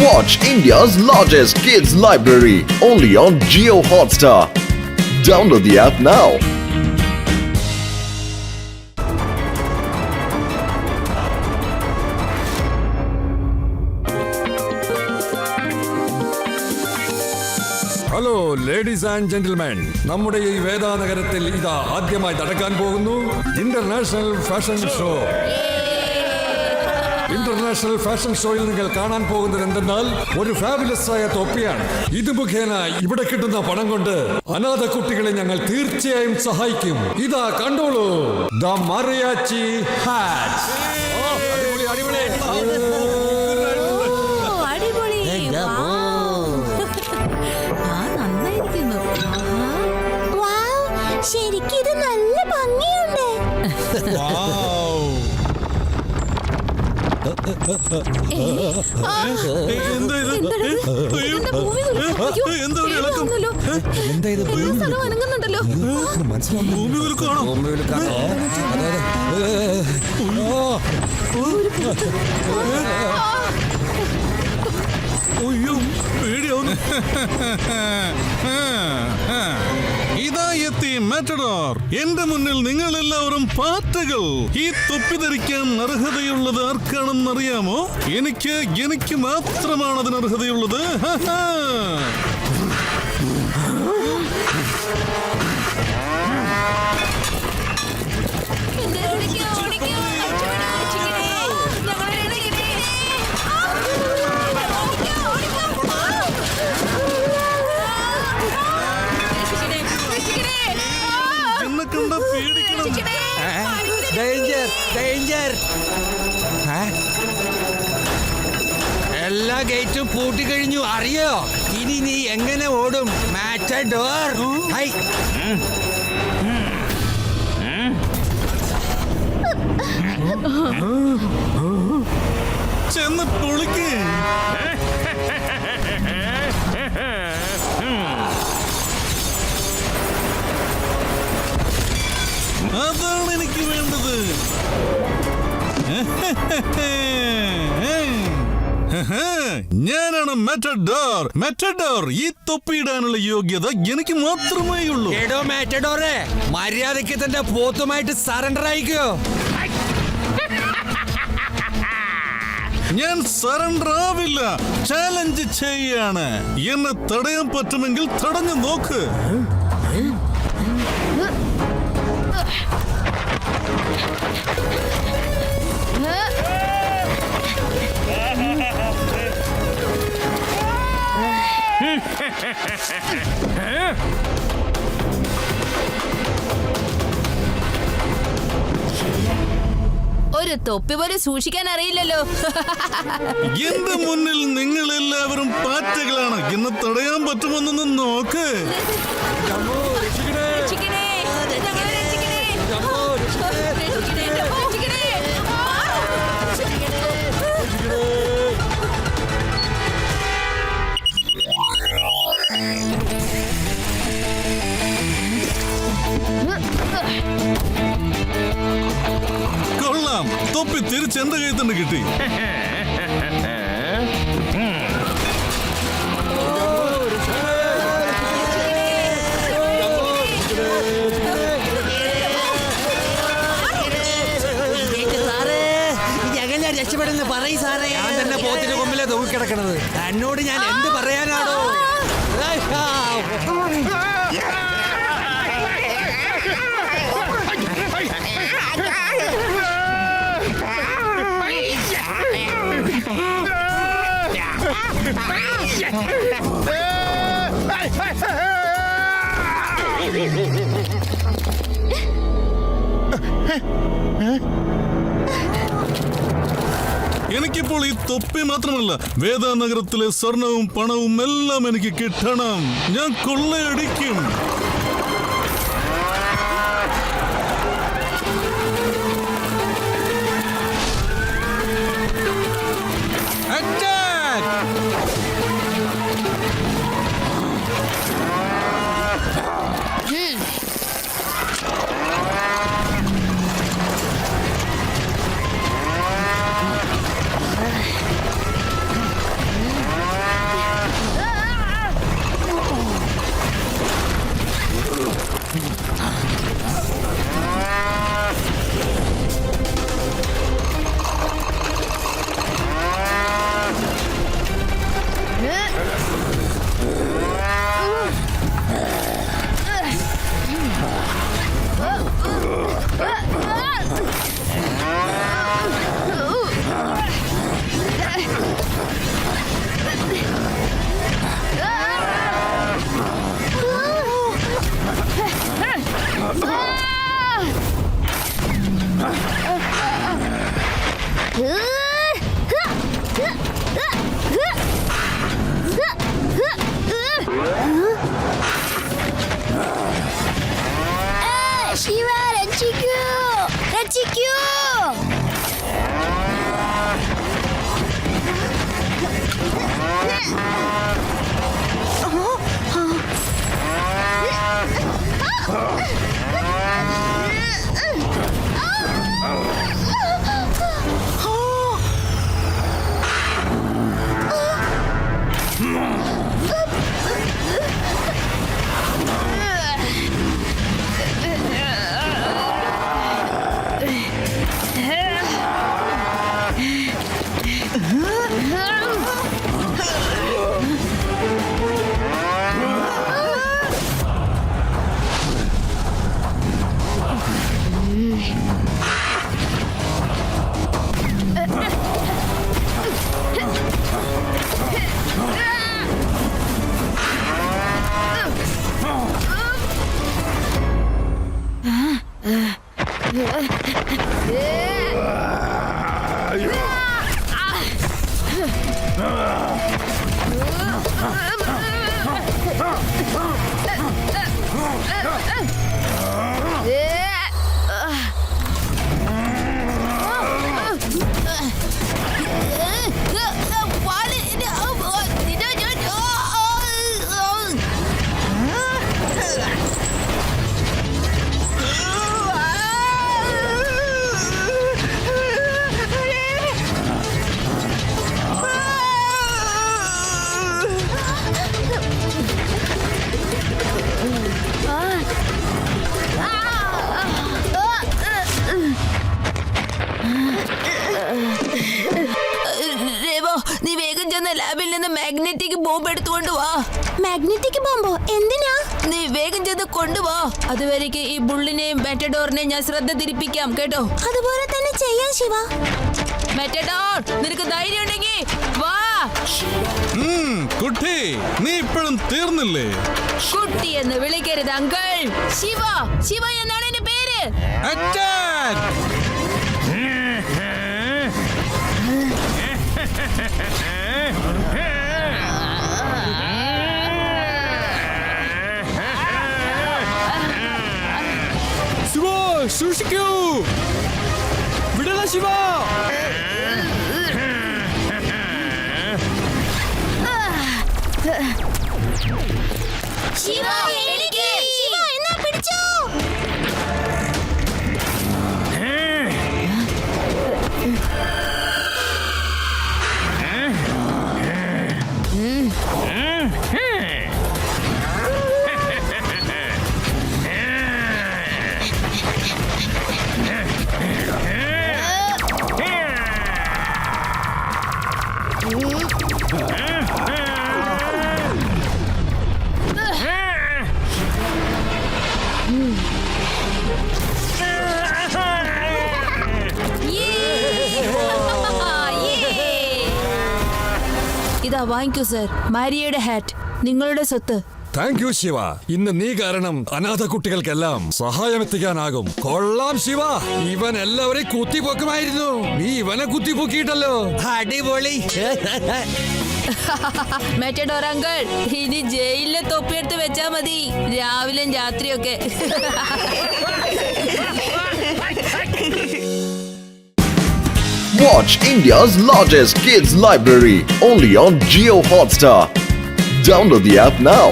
Watch India's largest kids library only on Jio Hotstar. Download the app now. Hello ladies and gentlemen, നമ്മുടെ ഈ വേദാനഗരത്തിൽ ഇതാ ആദ്യമായി നടക്കാൻ പോകുന്നു international fashion show. International fashion ഷോയിൽ നിങ്ങൾ കാണാൻ പോകുന്നത് എന്തെന്നാൽ ഒരു ഫാബുലസ് ആയ തൊപ്പിയാണ്. ഇത് മുഖേന ഇവിടെ കിട്ടുന്ന പണം കൊണ്ട് അനാഥ കുട്ടികളെ ഞങ്ങൾ തീർച്ചയായും സഹായിക്കും. ഇതാ കണ്ടോളൂ, ദ മറിയാച്ചി ഹാറ്റ്. ശരിക്കും ഇത് നല്ല ഭംഗിയുണ്ട്. ഇതാ എത്തി മാറ്റഡോർ. എന്റെ മുന്നിൽ നിങ്ങൾ എല്ലാവരും പാറ്റകൾ. ഈ തൊപ്പി ധരിക്കാൻ അർഹതയുള്ളത് ആർക്കാണെന്നറിയാമോ? എനിക്ക് മാത്രമാണ് അതിന് അർഹതയുള്ളത്. എല്ലാ ഗേറ്റും പൂട്ടിക്കഴിഞ്ഞു, അറിയോ? ഇനി നീ എങ്ങനെ ഓടും മാറ്റഡോർ? ചെന്ന് പൊളിക്ക്. അതാണ് എനിക്ക് വേണ്ടത്. ഞാനാണ് മാറ്റഡോർ. മാറ്റഡോർ, ഈ തൊപ്പിയിടാനുള്ള യോഗ്യത എനിക്ക് മാത്രമേ ഉള്ളൂ. എടോ മാറ്റഡോറെ, മര്യാദയ്ക്ക് തന്റെ പോത്തുമായിട്ട് സറണ്ടർ ആയിക്കോ. ഞാൻ സറണ്ടർ ആവില്ല. ചാലഞ്ച് ചെയ്യാണ്. എന്നെ തടയാൻ പറ്റുമെങ്കിൽ തടഞ്ഞു നോക്ക്. ഒരു തൊപ്പി പോലെ സൂക്ഷിക്കാൻ അറിയില്ലല്ലോ. എന്റെ മുന്നിൽ നിങ്ങൾ എല്ലാവരും പാറ്റകളാണ്. എന്നെ തടയാൻ പറ്റുമെന്നൊന്ന് നോക്ക്. കൊള്ളാം, തൊപ്പി തിരിച്ച് എന്റെ കയ്യിൽ തന്നെ കിട്ടി. രക്ഷപ്പെടുന്ന പറയും സാറേ. ഞാൻ തന്നെ പോത്തിന്റെ കൊമ്പിലെ തൂക്കിക്കിടക്കണത്. എന്നോട് ഞാൻ എന്ത് പറയാനാണോ? എനിക്കിപ്പോൾ ഈ തൊപ്പി മാത്രമല്ല, വേദാനഗരത്തിലെ സ്വർണവും പണവും എല്ലാം എനിക്ക് കിട്ടണം. ഞാൻ കൊള്ളയടിക്കും. രക്ഷിക്കൂ. നീ വേഗം ചെന്ന ലാബിൽ നിന്ന് മാഗ്നറ്റിക് ബോംബ് എടുത്തുകൊണ്ട് വാ. മാഗ്നറ്റിക് ബോംബോ? എന്തിനാ? നീ വേഗം ചെന്ന് കൊണ്ടുവാ. അതുവരേക്ക് ഈ ബുള്ളിനെയും മെറ്റഡോറിനെയും ഞാൻ ശ്രദ്ധ തിരിപ്പിക്കാം, കേട്ടോ? അതുപോലെ തന്നെ ചെയ്യാൻ ശിവ. മെറ്റഡോർ, നിനക്ക് ധൈര്യം ഉണ്ടെങ്കിൽ വാ. കുട്ടി, നീ ഇപ്പോഴും തീർന്നില്ലേ? കുട്ടി എന്ന് വിളിക്കരുത് അങ്കിൾ. ശിവ, ശിവ എന്നാണ് എന്റെ പേര്. അറ്റാക്ക്! ശിവ, സൂക്ഷിക്കൂ. വിടല ശിവ. ശിവ, എനിക്ക് ശിവ എന്നാ പിടിച്ചോ. ഇതാ വാങ്ങിക്കൂ സർ, മാരിയയുടെ ഹാറ്റ്, നിങ്ങളുടെ സ്വത്ത്. Thank you Shiva. ഇന്ന് നീ കാരണം അനാഥ കുട്ടികൾക്കെല്ലാം സഹായം എത്തിക്കാനാകും. കൊള്ളാം ശിവ, ഇവൻ എല്ലാവരെയും കുത്തിപ്പൊക്കുമായിരുന്നു. നീ ഇവനെ കുത്തിപ്പൊക്കിയിട്ടല്ലോ. അടിപൊളി. മെറ്റഡോർ അങ്കിൾ, ഇനി ജയിലിലെ തൊപ്പിയെടുത്ത് വെച്ചാ മതി, രാവിലെയും രാത്രിയൊക്കെ. Watch India's largest kids library only on Jio Hotstar. Download the app now.